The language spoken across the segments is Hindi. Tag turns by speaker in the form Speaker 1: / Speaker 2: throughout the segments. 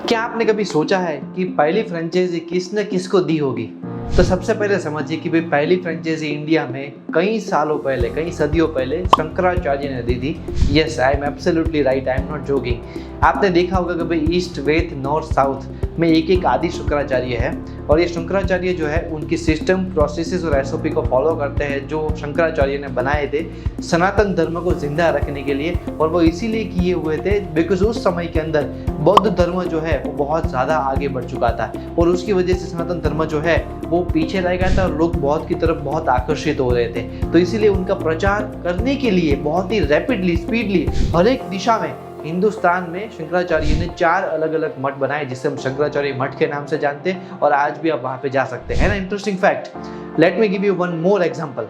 Speaker 1: क्या आपने कभी सोचा है कि पहली फ्रेंचाइजी किसने किसको दी होगी? तो सबसे पहले समझिए कि भाई पहली फ्रेंचाइजी इंडिया में कई सालों पहले, कई सदियों पहले शंकराचार्य ने दी थी। Yes, I am absolutely right, I am not joking. आपने देखा होगा कि भाई ईस्ट, वेस्ट, नॉर्थ, साउथ में एक एक आदि शंकराचार्य है और ये शंकराचार्य जो है उनकी सिस्टम, प्रोसेसेस और एसओपी को फॉलो करते हैं जो शंकराचार्य ने बनाए थे सनातन धर्म को जिंदा रखने के लिए। और वो इसीलिए किए हुए थे बिकॉज उस समय के अंदर बौद्ध धर्म जो है वो बहुत ज़्यादा आगे बढ़ चुका था और उसकी वजह से सनातन धर्म जो है वो पीछे रह गया था और लोग बौद्ध की तरफ बहुत आकर्षित हो रहे थे। तो इसीलिए उनका प्रचार करने के लिए बहुत ही रैपिडली, स्पीडली हर एक दिशा में हिंदुस्तान में शंकराचार्य ने 4 अलग अलग मठ बनाए जिसे हम शंकराचार्य मठ के नाम से जानते हैं और आज भी आप वहाँ पे जा सकते हैं ना। Interesting fact, let me give you one more example.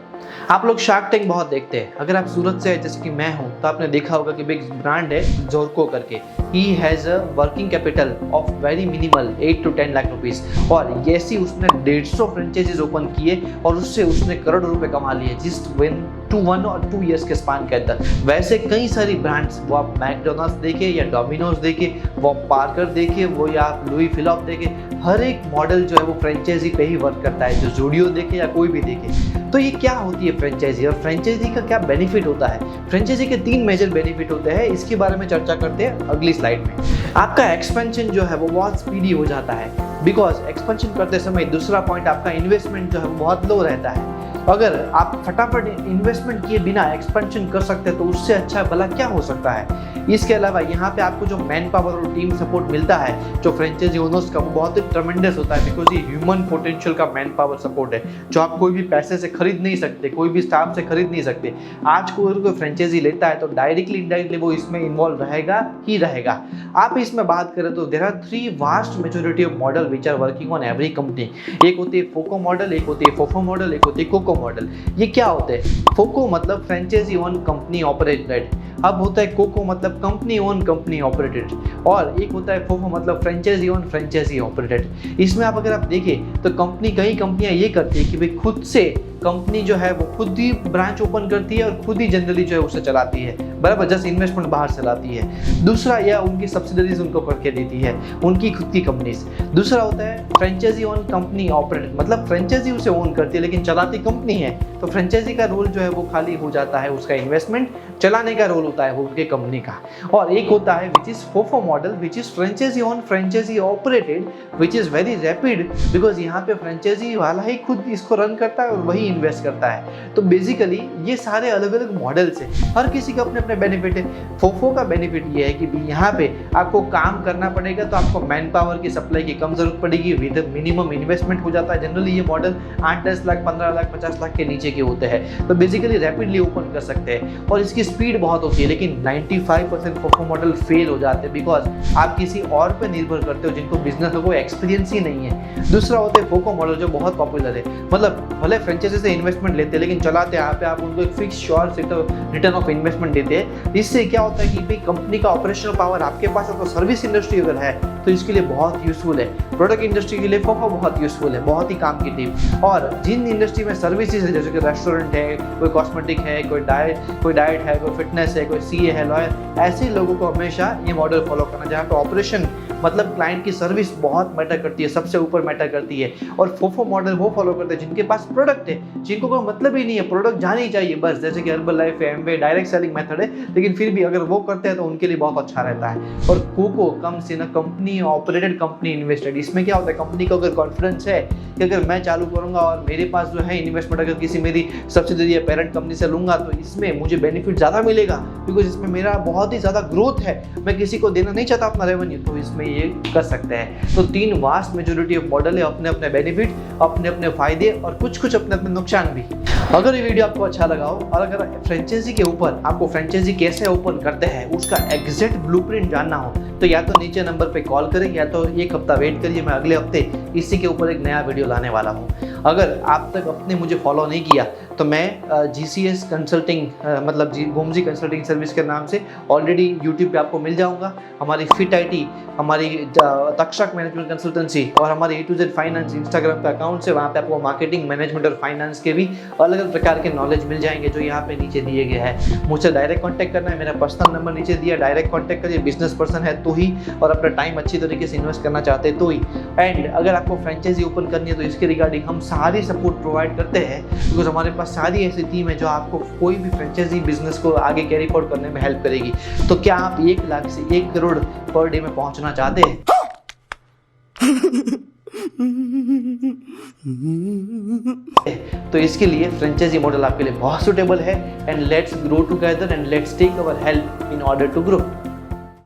Speaker 1: आप लोग शार्क टैंक बहुत देखते हैं। अगर आप सूरत से है जैसे कि मैं हूँ तो आपने देखा होगा कि एक ब्रांड है जोरको करके। He has a working capital of very minimal 8 to 10 lakh rupees और ऐसी उसने 150 फ्रेंचाइजीज ओपन किए और उससे उसने करोड़ रुपए कमा लिए जिस्ट विन 1 और 2 ईयर्स के स्पान के अंदर। वैसे कई सारी ब्रांड्स, वो आप मैकडोनल्ड्स देखे या डोमिनोज देखे, वो आप पार्कर देखे, वो या आप लुई फिलिप देखे, हर एक मॉडल जो है वो फ्रेंचाइजी पे ही वर्क करता है। जो जूडियो देखे या कोई भी देखे। तो ये क्या होती है फ्रेंचाइजी और फ्रेंचाइजी का क्या बेनिफिट होता है? फ्रेंचाइजी के 3 मेजर बेनिफिट होते हैं, इसके बारे में चर्चा करते हैं अगली स्लाइड में। आपका एक्सपेंशन जो है वो बहुत स्पीडी हो जाता है बिकॉज एक्सपेंशन करते समय दूसरा पॉइंट, आपका इन्वेस्टमेंट जो है वो बहुत लो रहता है। अगर आप फटाफट इन्वेस्टमेंट किए बिना एक्सपेंशन कर सकते हैं तो उससे अच्छा भला क्या हो सकता है। इसके अलावा यहाँ पे आपको जो मैन पावर और टीम सपोर्ट मिलता है जो फ्रेंचाइजी ओनर्स का, वो बहुत ही ट्रमेंडस होता है बिकॉज ये ह्यूमन पोटेंशियल का मैन पावर सपोर्ट है जो आप कोई भी पैसे से खरीद नहीं सकते, कोई भी स्टाफ से खरीद नहीं सकते। आज कोई फ्रेंचाइजी लेता है तो डायरेक्टली इनडायरेक्टली वो इसमें इन्वॉल्व रहेगा ही रहेगा। आप इसमें बात करें तो there are 3 vast majority of model which are working on every company. एक होती है फोको मॉडल, एक होती है फोफो मॉडल, एक होती है कोको मॉडल। ये क्या होते हैं? फोको मतलब फ्रेंचाइजी ओन कंपनी ऑपरेटेड, अब होता है कोको मतलब कंपनी ओन कंपनी ऑपरेटेड और एक होता है फोफो मतलब फ्रेंचाइजी ओन फ्रेंचाइजी ऑपरेटेड। इसमें आप अगर आप देखें तो कई कंपनियां ये करती है कि भाई खुद से कंपनी जो है वो खुद ही ब्रांच ओपन करती है और खुद ही जनरली जो है उसे चलाती है, बराबर, जैसे इन्वेस्टमेंट बाहर से लाती है। दूसरा, या उनकी सब्सिडरीज उनको करके देती है, उनकी खुद की कंपनीज। दूसरा होता है फ्रेंचाइजी ओन कंपनी ऑपरेटेड, मतलब फ्रेंचाइजी उसे ओन करती है लेकिन चलाती कंपनी है। तो फ्रेंचाइजी का रोल जो है वो खाली हो जाता है, उसका इन्वेस्टमेंट चलाने का रोल होता है वो उनके कंपनी का। और एक होता है which is FOFO model which is franchisee on franchisee operated which is very rapid because यहाँ पे फ्रेंचाइजी वाला ही खुद इसको रन करता है और वही इन्वेस्ट करता है। तो बेसिकली ये सारे अलग अलग मॉडल्स हैं, हर किसी का अपने अपने बेनिफिट है। फोफो का बेनिफिट ये है कि यहाँ पे आपको काम करना पड़ेगा तो आपको मैन पावर की सप्लाई की कम जरूरत पड़ेगी, विद मिनिमम इन्वेस्टमेंट हो जाता है। जनरली ये मॉडल 8-10 लाख, 15 लाख, 50 लाख के नीचे के होते हैं तो बेसिकली रैपिडली ओपन कर सकते हैं और इसकी स्पीड बहुत होती है। लेकिन 95% फोफो मॉडल फेल हो जाते हैं बिकॉज आप किसी और पे निर्भर करते हो जिनको बिजनेस में कोई एक्सपीरियंस ही नहीं है। दूसरा होता है फोको मॉडल जो बहुत पॉपुलर है, मतलब भले फ्रेंचाइजी से इन्वेस्टमेंट लेते हैं लेकिन चलाते हैं यहाँ पे आप उनको एक fix sure return of investment देते हैं। इससे क्या होता है कि भाई कंपनी का ऑपरेशनल पावर आपके पास है तो सर्विस इंडस्ट्री अगर है तो इसके लिए बहुत यूजफुल है। प्रोडक्ट इंडस्ट्री के लिए फोफो बहुत यूजफुल है, बहुत ही काम की टीम। और जिन इंडस्ट्री में सर्विसेज है जैसे कि रेस्टोरेंट है, कोई कॉस्मेटिक है, कोई डाइट है, कोई फिटनेस है, कोई सीए है, लॉयर, ऐसे लोगों को हमेशा ये मॉडल फॉलो करना जहाँ पे ऑपरेशन मतलब क्लाइंट की सर्विस बहुत मैटर करती है, सबसे ऊपर मैटर करती है। और फोफो मॉडल वो फॉलो करते हैं जिनके पास प्रोडक्ट है, जिनको कोई मतलब ही नहीं है, प्रोडक्ट जाने ही चाहिए बस, जैसे कि हर्बल लाइफ है, एमवे, डायरेक्ट सेलिंग मेथड है, लेकिन फिर भी अगर वो करते हैं तो उनके लिए बहुत अच्छा रहता है। और COCO comes in a company operated company invested. इसमें क्या होता है, कंपनी को अगर कॉन्फिडेंस है कि अगर मैं चालू करूंगा और मेरे पास जो है इन्वेस्टमेंट अगर किसी मेरी सब्सिडरी या पेरेंट कंपनी से लूंगा तो इसमें मुझे बेनिफिट ज़्यादा मिलेगा बिकॉज इसमें मेरा बहुत ही ज़्यादा ग्रोथ है, मैं किसी को देना नहीं चाहता अपना रेवेन्यू, तो इसमें ये कर सकते हैं। तो 3 वास्ट मेजॉरिटी ऑफ मॉडल है, अपने अपने बेनिफिट, अपने अपने फायदे और कुछ अपने अपने नुकसान भी। अगर ये वीडियो आपको अच्छा लगा हो और अगर फ्रेंचाइजी के ऊपर आपको फ्रेंचाइजी कैसे ओपन करते हैं उसका एग्जैक्ट ब्लूप्रिंट जानना हो तो या तो नीचे नंबर पे कॉल करें या तो एक हफ्ता वेट करिए, मैं अगले हफ्ते इसी के ऊपर एक नया वीडियो लाने वाला हूँ। अगर आप तक अपने मुझे फॉलो नहीं किया तो मैं GCS कंसल्टिंग मतलब घुमजी कंसल्टिंग सर्विस के नाम से ऑलरेडी यूट्यूब पे आपको मिल जाऊंगा। हमारी फिट IT, हमारी तक्षक मैनेजमेंट कंसल्टेंसी और हमारे A to Z finance Instagram पे अकाउंट्स है, वहाँ पे आपको मार्केटिंग, मैनेजमेंट और फाइनेंस के भी अलग अलग प्रकार के नॉलेज मिल जाएंगे जो यहाँ पे नीचे दिए गए हैं। मुझसे डायरेक्ट कॉन्टैक्ट करना है, मेरा पर्सनल नंबर नीचे दिया, डायरेक्ट कॉन्टैक्ट करिए। बिजनेस पर्सन है तो ही, और अपना टाइम अच्छी तरीके से इन्वेस्ट करना चाहते हैं तो ही। एंड अगर आपको फ्रेंचाइजी ओपन करनी है तो इसके रिगार्डिंग हम सारी सपोर्ट प्रोवाइड करते हैं, बिकॉज हमारे पास सारी ऐसी टीम है जो आपको कोई भी फ्रेंचाइजी बिजनेस को आगे कैरी फॉरवर्ड करने में हेल्प करेगी। तो क्या आप 1 लाख से 1 करोड़ पर डे में पहुंचना चाहते हैं? तो इसके लिए फ्रेंचाइजी मॉडल आपके लिए बहुत सुटेबल है। And let's grow together and let's take our help in order to grow.